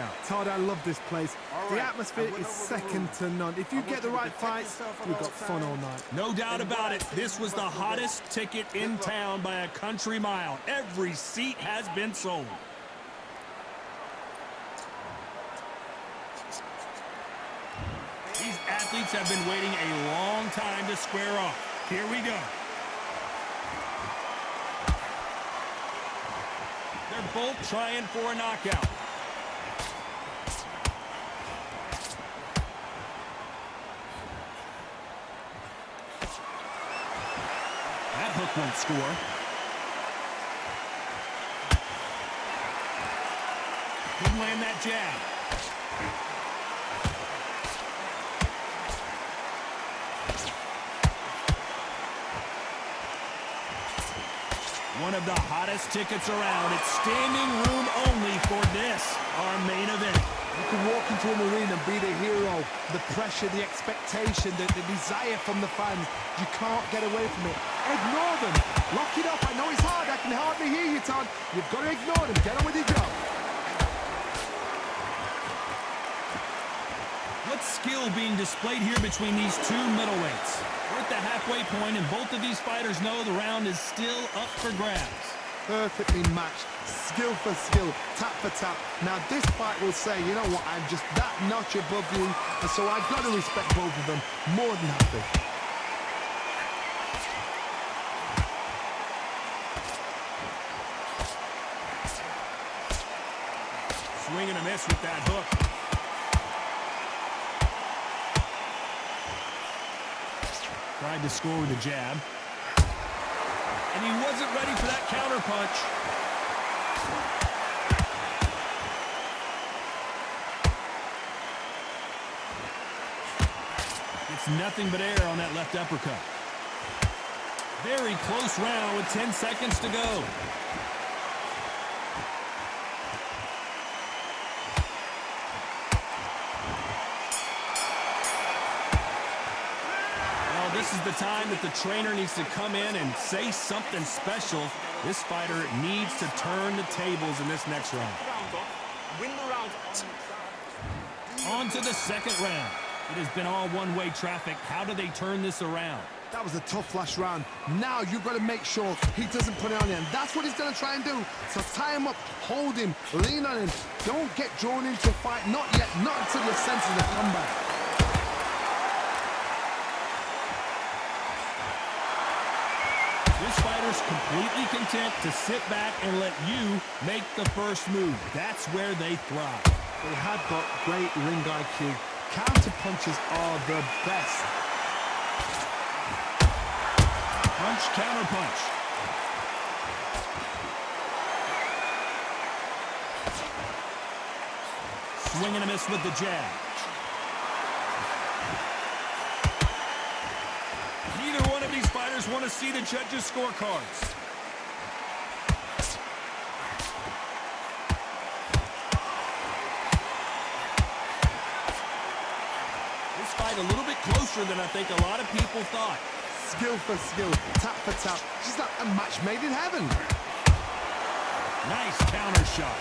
now. Todd, I love this place. The atmosphere is second to none. If you get the right fights, you've got fun all night. No doubt about it. This was the hottest ticket in town by a country mile. Every seat has been sold. These athletes have been waiting a long time to square off. Here we go. They're both trying for a knockout. That hook won't score. Couldn't land that jab. One of the hottest tickets around. It's standing room only for this, our main event. You can walk into an arena and be the hero. The pressure, the expectation, the desire from the fans. You can't get away from it. Ignore them. Lock it up. I know it's hard. I can hardly hear you, Todd. You've got to ignore them. Get on with your job. What skill being displayed here between these two middleweights? We're at the halfway point, and both of these fighters know the round is still up for grabs. Perfectly matched, skill for skill, tap for tap. Now this fight will say, you know what, I'm just that notch above you, and so I've got to respect both of them more than happy. Swing and a miss with that hook. Tried to score with a jab. And he wasn't ready for that counter punch. It's nothing but air on that left uppercut. Very close round with 10 seconds to go. This is the time that the trainer needs to come in and say something special. This fighter needs to turn the tables in this next round. Win the round. On to the second round. It has been all one-way traffic. How do they turn this around? That was a tough last round. Now you've got to make sure he doesn't put it on him. That's what he's going to try and do. So tie him up, hold him, lean on him. Don't get drawn into a fight. Not yet. Not until your senses have come back. This fighter's completely content to sit back and let you make the first move. That's where they thrive. They have got great ring IQ. Counter punches are the best. Punch, counter punch. Swing and a miss with the jab. Neither one of these fighters want to see the judges' scorecards. This fight a little bit closer than I think a lot of people thought. Skill for skill, tap for tap. Just like a match made in heaven. Nice counter shot.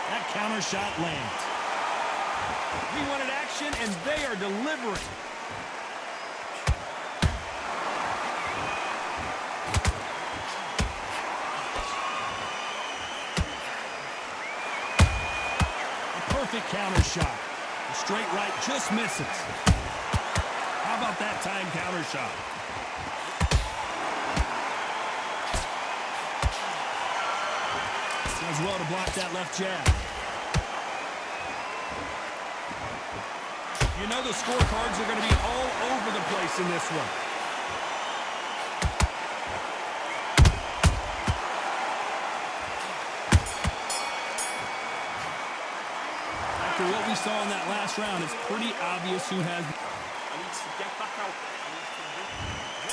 That counter shot lands. We wanted action, and they are delivering. A perfect counter shot. The straight right just misses. How about that time counter shot? Does well to block that left jab. You know the scorecards are going to be all over the place in this one. After what we saw in that last round, it's pretty obvious who has...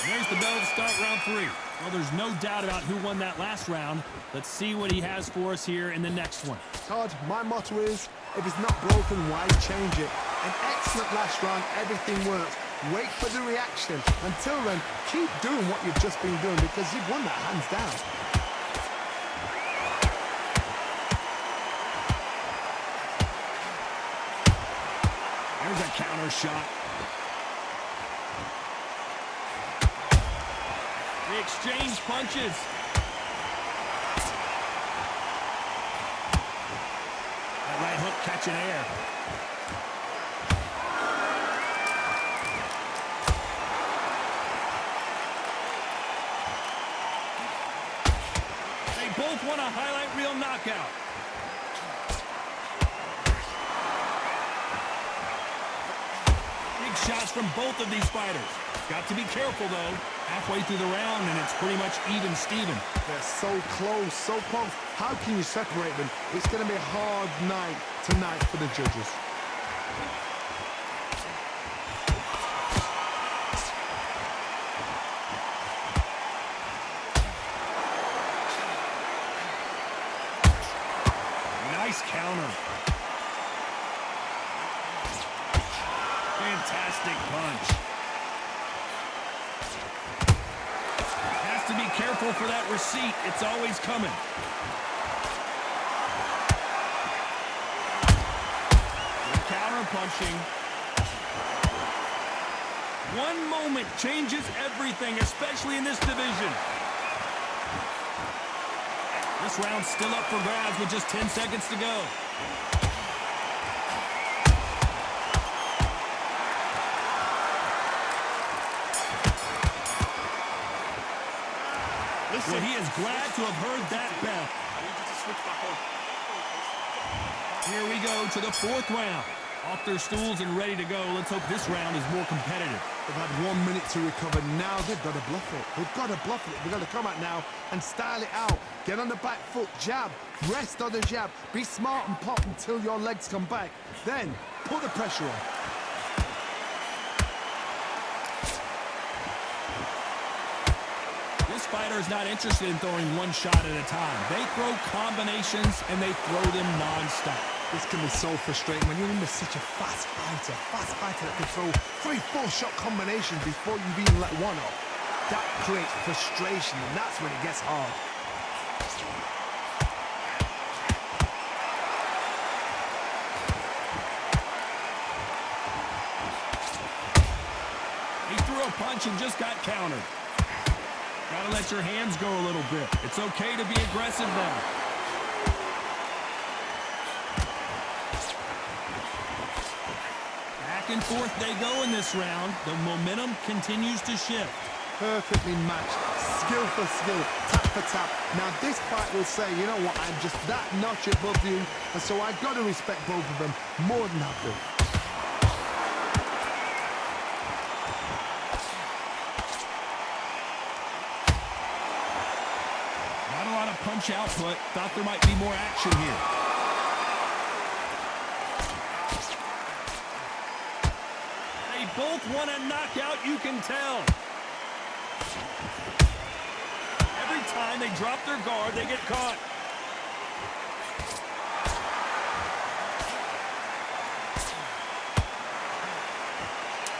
There's the bell to start round 3. Well, there's no doubt about who won that last round. Let's see what he has for us here in the next one. Todd, my motto is, if it's not broken, why change it? An excellent last round, everything works. Wait for the reaction. Until then, keep doing what you've just been doing because you've won that hands down. counter shot. They exchange punches. That right hook catching air. They both want a highlight reel knockout. Big shots from both of these fighters. Got to be careful, though. Halfway through the round, and it's pretty much even Steven. They're so close, so close. How can you separate them? It's going to be a hard night tonight for the judges. Nice counter. Fantastic punch. Has to be careful for that receipt. It's always coming. Good counter punching. One moment changes everything, especially in this division. This round's still up for grabs with just 10 seconds to go. Well, he is glad to have heard that bell. I need you to switch back on. Here we go to the fourth round. Off their stools and ready to go. Let's hope this round is more competitive. They've had 1 minute to recover. Now they've got to bluff it. They've got to bluff it. They've got to come out now and style it out. Get on the back foot, jab, rest on the jab. Be smart and pop until your legs come back. Then put the pressure on. This fighter is not interested in throwing one shot at a time. They throw combinations and they throw them non-stop. This can be so frustrating when you're under such a fast fighter that can throw 3-4 shot combinations before you've even let one off. That creates frustration, and that's when it gets hard. He threw a punch and just got countered. Gotta let your hands go a little bit. It's okay to be aggressive now. Back and forth they go in this round. The momentum continues to shift. Perfectly matched, skill for skill, tap for tap. Now this fight will say, you know what, I'm just that notch above you, and so I've got to respect both of them more than I do. Not a lot of punch output. Thought there might be more action here. They both want a knockout, you can tell. Every time they drop their guard, they get caught.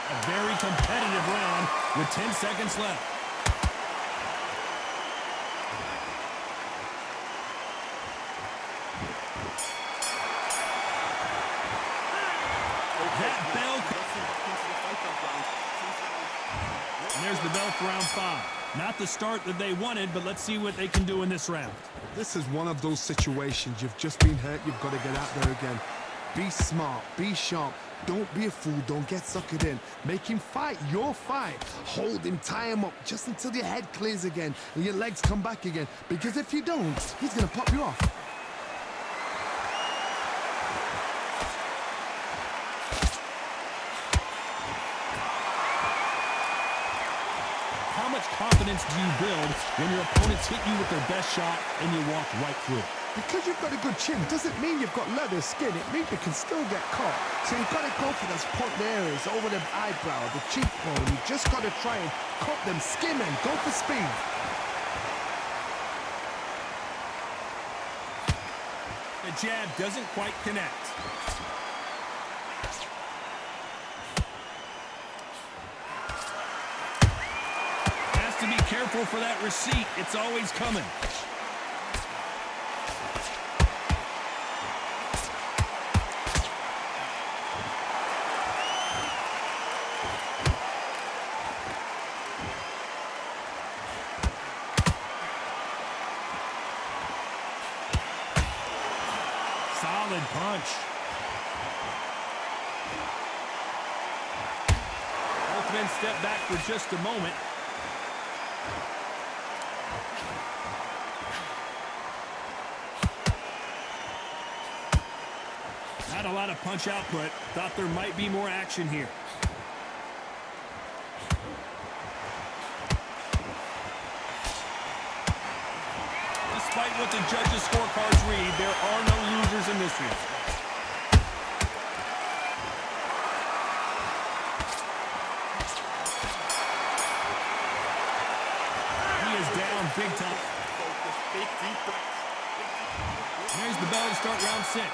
A very competitive round with 10 seconds left. That bell. And there's the bell for round 5. Not the start that they wanted, but let's see what they can do in this round. This is one of those situations. You've just been hurt. You've got to get out there again. Be smart. Be sharp. Don't be a fool. Don't get suckered in. Make him fight your fight. Hold him. Tie him up just until your head clears again and your legs come back again. Because if you don't, he's going to pop you off. How much confidence do you build when your opponents hit you with their best shot and you walk right through? Because you've got a good chin doesn't mean you've got leather skin. It means you can still get caught. So you've got to go for those point areas over the eyebrow, the cheekbone. You've just got to try and cut them, skim and go for speed. The jab doesn't quite connect. Has to be careful for that receipt. It's always coming. solid punch. Ultimate step back for just a moment. Not a lot of punch output. Thought there might be more action here. Despite what the judges' scorecards read, there are no losers in this one. He is down big time. Focus, big deep breaths. There's the bell to start round 6.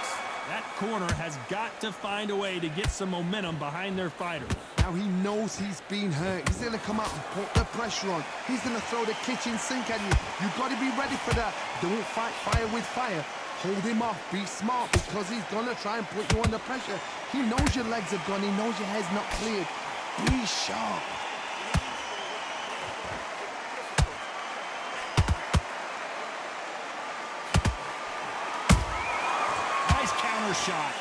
That corner has got to find a way to get some momentum behind their fighter. Now he knows he's been hurt. He's going to come out and put the pressure on. He's going to throw the kitchen sink at you. You've got to be ready for that. Don't fight fire with fire. Hold him off. Be smart because he's going to try and put you under pressure. He knows your legs are gone. He knows your head's not cleared. Be sharp. Nice counter shot.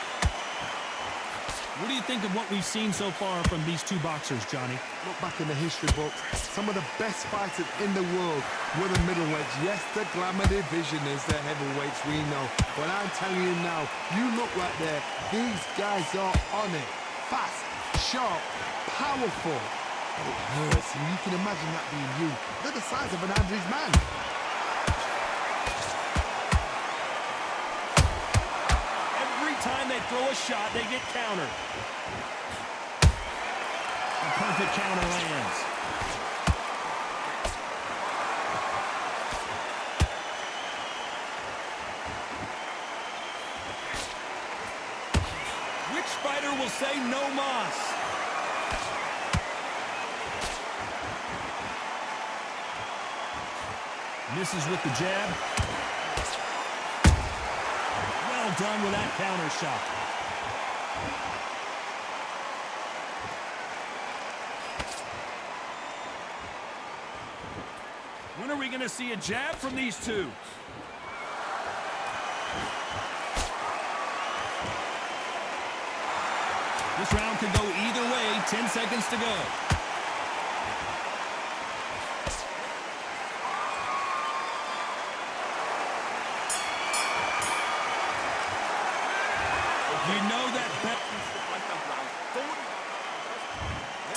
What do you think of what we've seen so far from these two boxers, Johnny? Look back in the history books. Some of the best fighters in the world were the middleweights. Yes, the glamour division is the heavyweights, we know. But I'm telling you now, you look right there. These guys are on it. Fast, sharp, powerful. But it hurts, and you can imagine that being you. They're the size of an average man. Every time they throw a shot, they get countered. A perfect counter lands. Which fighter will say no mas? Misses with the jab. Well done with that counter shot. When are we going to see a jab from these two? This round could go either way. 10 seconds to go. You know that bet.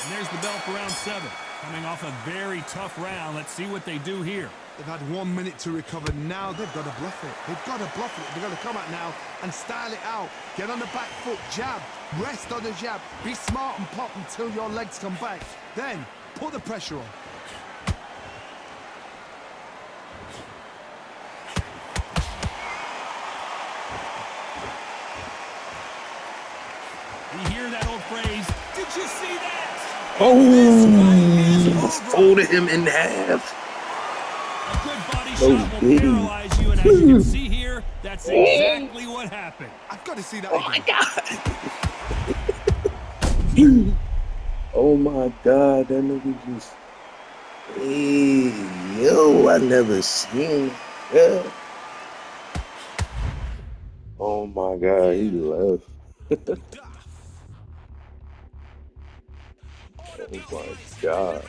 And there's the bell for round 7. Coming off a very tough round. Let's see what they do here. They've had 1 minute to recover. Now they've got to bluff it. They've got to bluff it. They've got to come out now and style it out. Get on the back foot, jab. Rest on the jab. Be smart and pop until your legs come back. Then put the pressure on. We hear that old phrase, did you see that? Oh, folded him in half. A good body Oh, shot will goody. paralyze you, and as you can see here, that's exactly what happened. I've got to see that Oh my again. god. Oh my god, that nigga just. Hey, yo, I never seen that. Oh my god, he left. Oh my god.